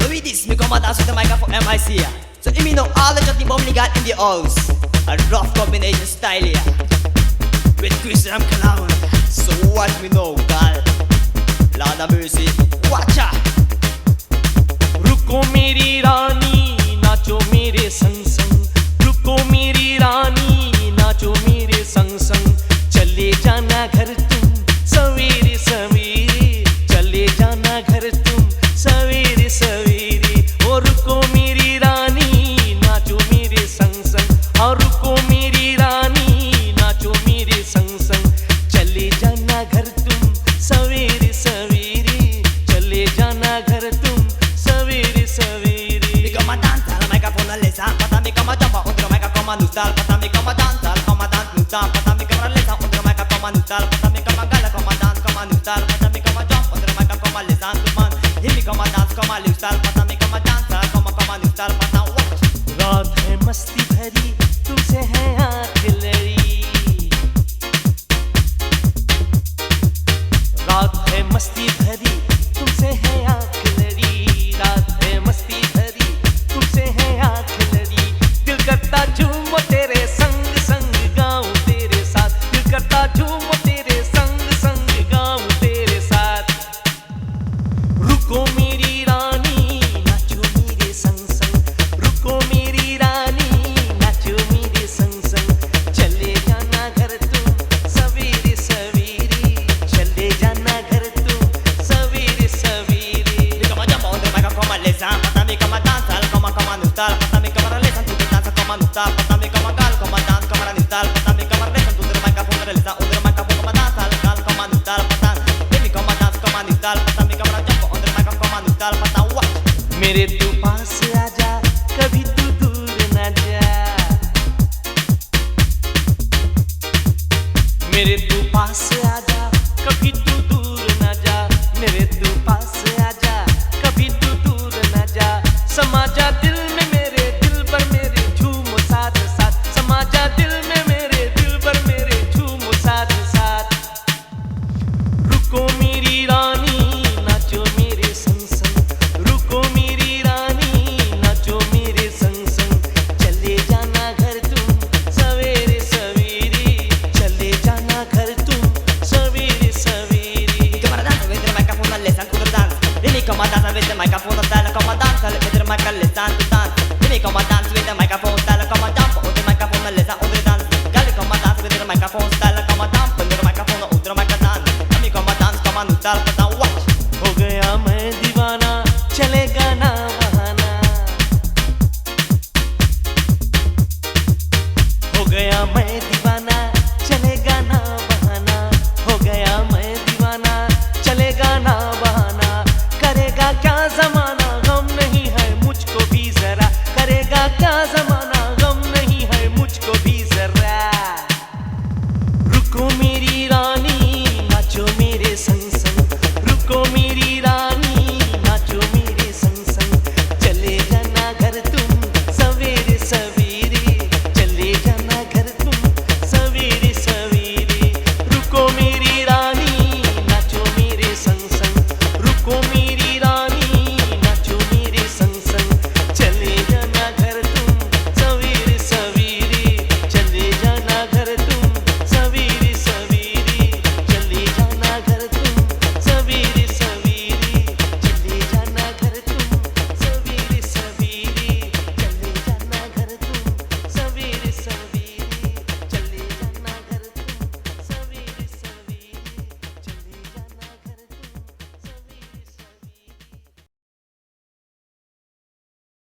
So with this, me come and dance with the microphone MIC. So me know all the chatting bomb got in the house. A rough combination style here. With Christian Clown. So watch me know, girl. Lord of mercy, watch ya. रुको मेरी रानी nacho मेरे संग संग, रुको मेरी रानी nacho मेरे संग संग, चले जाना घर तुम सवेरे सवेरे, चले जाना घर तुम सवेरे सवेरे। और रुको मेरी रानी नाचो मेरे संग संग, और रुको मेरी रानी नाचो मेरे संग संग, चले जाना घर तुम सवेरे सवेरे, चले जाना घर तुम सवेरे सवेरे। Me come and dance, all the microphone and listen. But me come and jump under the mic, come and nostal. But me come and dance, all come and dance, nostal. But me come and listen under the mic, come and nostal. But me come and gala, come and dance, come and nostal. But me come and jump under the mic, come and listen to man. He me come and dance, come and nostal. But me come and dance, all come and nostal. But now watch. रात है मस्ती भरी तुमसे है आँख लड़ी, रात है मस्ती भरी तुमसे है आँख लड़ी, रात है मस्ती भरी तुमसे है आँख लड़ी। दिल करता झूमो तेरे संग संग गाऊं तेरे साथ, दिल करता झूमो तेरे संग संग गाऊं तेरे साथ। रुको मेरी रानी नाचो मेरे संग संग, रुको मेरी रानी नाचो मेरे संग संग, चले जाना घर तुम सवेरे सवेरे, चले जाना घर तुम सवेरे सवेरे। Me come and jump under the mic, come and listen. But me come and dance, all come and nostal. But me come and listen to the dance, come and nostal. But me come and gala, come and dance, come and nostal. But me come and listen to the microphone and listen under the microphone, come and dance, all gal, come and nostal. But me come and dance, come and nostal. But me come and jump under the mic, come and nostal. But now watch. मेरे तू pass आजा कभी तू दूर न जा, मेरे तू pass आजा कभी तू दूर न जा, मेरे तू पास आजा कभी तू दूर न जा। समा जा दिल में मेरे दिल पर मेरे झूमो साथ साथ, समा जा दिल में मेरे दिल पर मेरे झूमो साथ साथ। रुको मेरी रानी नाचो मेरे संग संग, रुको मेरी रानी नाचो मेरे संग संग, चले जाना घर तुम सवेरे सवेरे, चले जाना घर तुम सवेरे सवेरे। Me come and dance with the microphone and listen to the dance. Me come and dance with the microphone and come and dance with the mic and listen to dance. Me come and dance with the microphone and come and jump on the microphone and listen.